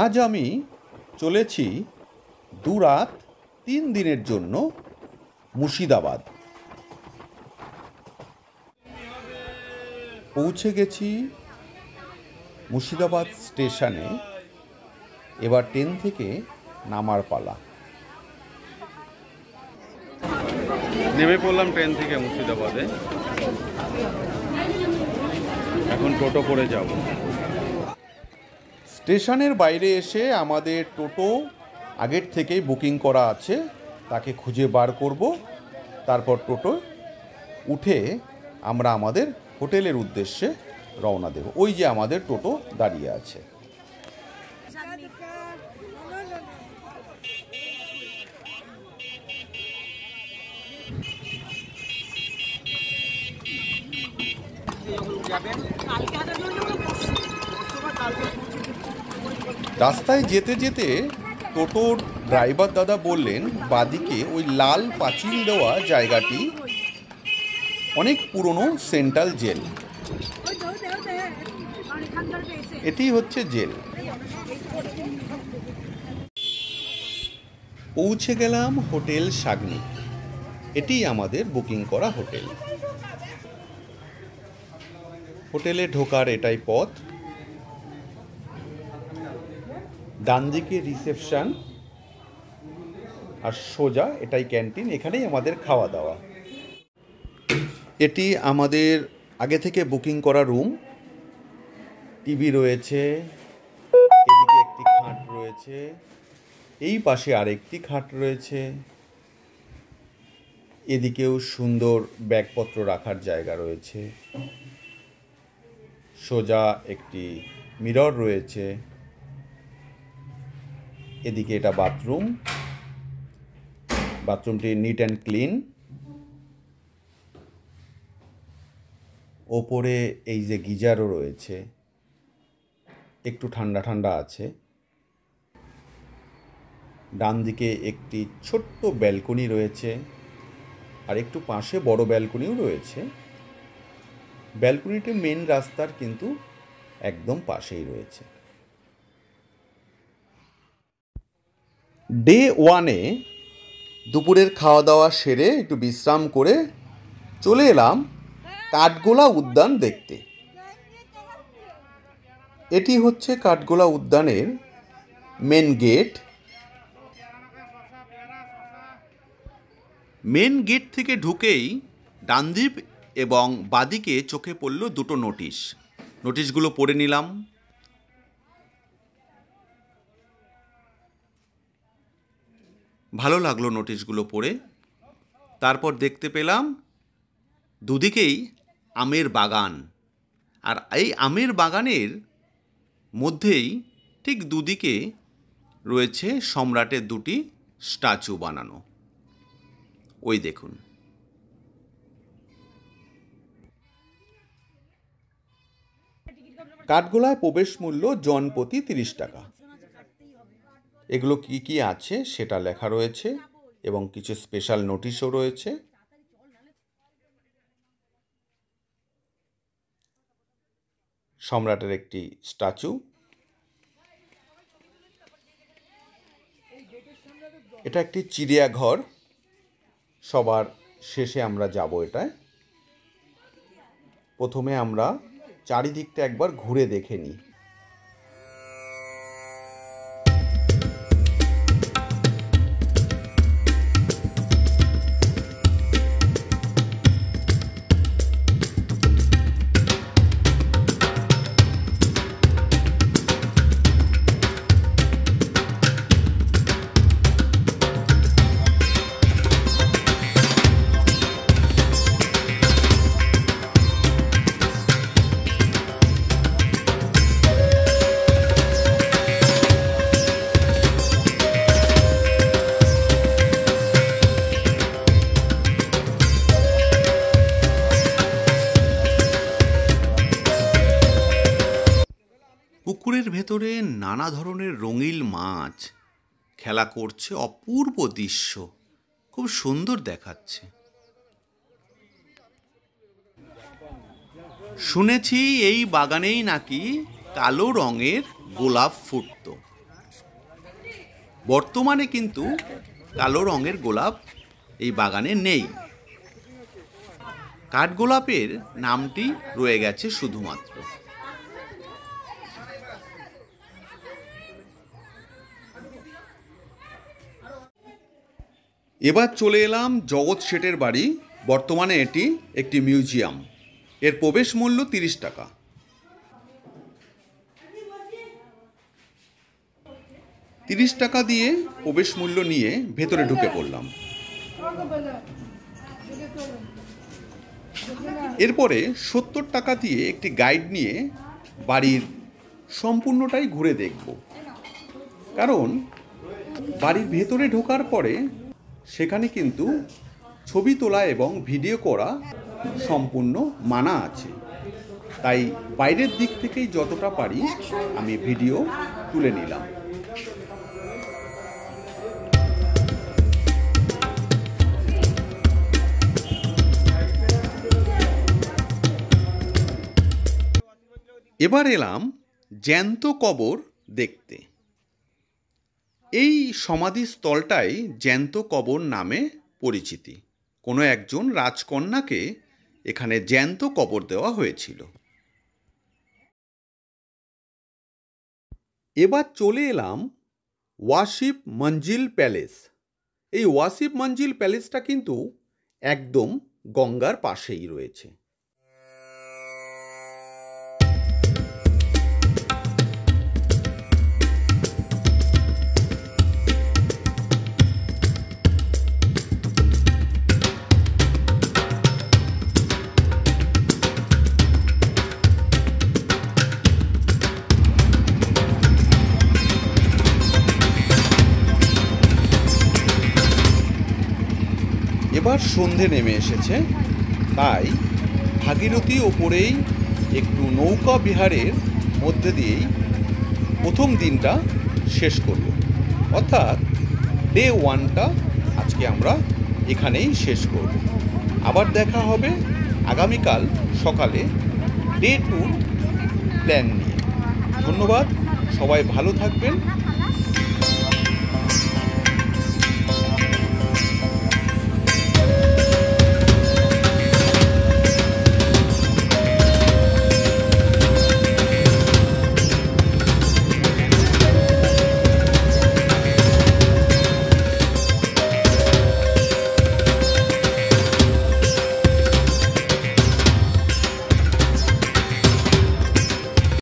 আজ আমি চলেছি 2 রাত 3 দিনের জন্য মুর্শিদাবাদ। পৌঁছে গেছি মুর্শিদাবাদ স্টেশনে। এবার ট্রেন থেকে নামার পালা। নেমে পড়লাম ট্রেন থেকে মুর্শিদাবাদে। এখন টোটো করে যাব। স্টেশনের বাইরে এসে আমাদের টোটো আগের থেকেই বুকিং করা আছে, তাকে খুঁজে বার করব। তারপর টোটো উঠে আমরা আমাদের হোটেলের উদ্দেশ্যে রওনা দেব। ওই যে আমাদের টোটো দাঁড়িয়ে আছে। রাস্তায় যেতে যেতে টোটোর ড্রাইভার দাদা বললেন, বাদিকে ওই লাল পাঁচিল দেওয়া জায়গাটি অনেক পুরনো সেন্ট্রাল জেল। এটি হচ্ছে জেল। পৌঁছে গেলাম হোটেল সাগনিক। এটি আমাদের বুকিং করা হোটেল। হোটেলে ঢোকার এটাই পথ। ডান দিকে রিসেপশন আর সোজা এটাই ক্যান্টিন। এখানেই আমাদের খাওয়া দাওয়া। এটি আমাদের আগে থেকে বুকিং করা রুম। টিভি রয়েছে, এদিকে একটি খাট রয়েছে, এই পাশে আরেকটি খাট রয়েছে, এদিকেও সুন্দর ব্যাগপত্র রাখার জায়গা রয়েছে। সোজা একটি মিরর রয়েছে। এদিকে এটা বাথরুম। বাথরুমটি নিট অ্যান্ড ক্লিন। ওপরে এই যে গিজারও রয়েছে, একটু ঠান্ডা ঠান্ডা আছে। ডান দিকে একটি ছোট্ট ব্যালকনি রয়েছে, আর একটু পাশে বড় ব্যালকনিও রয়েছে। ব্যালকনিটি মেন রাস্তার কিন্তু একদম পাশেই রয়েছে। ডে 1-এ দুপুরের খাওয়া দাওয়া সেরে একটু বিশ্রাম করে চলে এলাম কাঠগোলা উদ্যান দেখতে। এটি হচ্ছে কাঠগোলা উদ্যানের মেন গেট। মেন গেট থেকে ঢুকেই ডানদিক এবং বাদিকে চোখে পড়ল দুটো নোটিশ। নোটিশগুলো পড়ে নিলাম। ভালো লাগলো নোটিশগুলো পড়ে। তারপর দেখতে পেলাম দুদিকেই আমের বাগান, আর এই আমের বাগানের মধ্যেই ঠিক দুদিকে রয়েছে সম্রাটের দুটি স্ট্যাচু বানানো। ওই দেখুন। কাঠগোলায় প্রবেশ মূল্য জনপ্রতি 30 টাকা। এগুলো কি কি আছে সেটা লেখা রয়েছে এবং কিছু স্পেশাল নোটিশও রয়েছে। সম্রাটের একটি স্ট্যাচু। এটা একটি চিড়িয়াঘর। সবার শেষে আমরা যাব এটায়। প্রথমে আমরা চারিদিকটা একবার ঘুরে দেখে নিই। পুকুরের ভেতরে নানা ধরনের রঙিন মাছ খেলা করছে। অপূর্ব দৃশ্য, খুব সুন্দর দেখাচ্ছে। শুনেছি এই বাগানেই নাকি কালো রঙের গোলাপ ফুটতো। বর্তমানে কিন্তু কালো রঙের গোলাপ এই বাগানে নেই। কাঠগোলাপের নামটি রয়ে গেছে শুধুমাত্র। এবার চলে এলাম জগৎ শেঠের বাড়ি। বর্তমানে এটি একটি মিউজিয়াম। এর প্রবেশ মূল্য 30 টাকা। টাকা দিয়ে প্রবেশ মূল্য নিয়ে ভেতরে ঢুকে পড়লাম। এরপরে 70 টাকা দিয়ে একটি গাইড নিয়ে বাড়ির সম্পূর্ণটাই ঘুরে দেখব, কারণ বাড়ির ভেতরে ঢোকার পরে সেখানে কিন্তু ছবি তোলা এবং ভিডিও করা সম্পূর্ণ মানা আছে। তাই বাইরের দিক থেকেই যতটা পারি আমি ভিডিও তুলে নিলাম। এবার এলাম জ্যান্ত কবর দেখতে। এই সমাধিস্থলটাই জ্যান্ত কবর নামে পরিচিতি। কোনো একজন রাজকন্যাকে এখানে জ্যান্ত কবর দেওয়া হয়েছিল। এবার চলে এলাম ওয়াসিফ মঞ্জিল প্যালেস। এই ওয়াসিফ মঞ্জিল প্যালেসটা কিন্তু একদম গঙ্গার পাশেই রয়েছে। এবার সন্ধে নেমে এসেছে, তাই ভাগীরথী ওপরেই একটু নৌকা বিহারের মধ্যে দিয়েই প্রথম দিনটা শেষ করব। অর্থাৎ ডে 1টা আজকে আমরা এখানেই শেষ করব। আবার দেখা হবে আগামীকাল সকালে ডে 2 প্ল্যান নিয়ে। ধন্যবাদ, সবাই ভালো থাকবেন।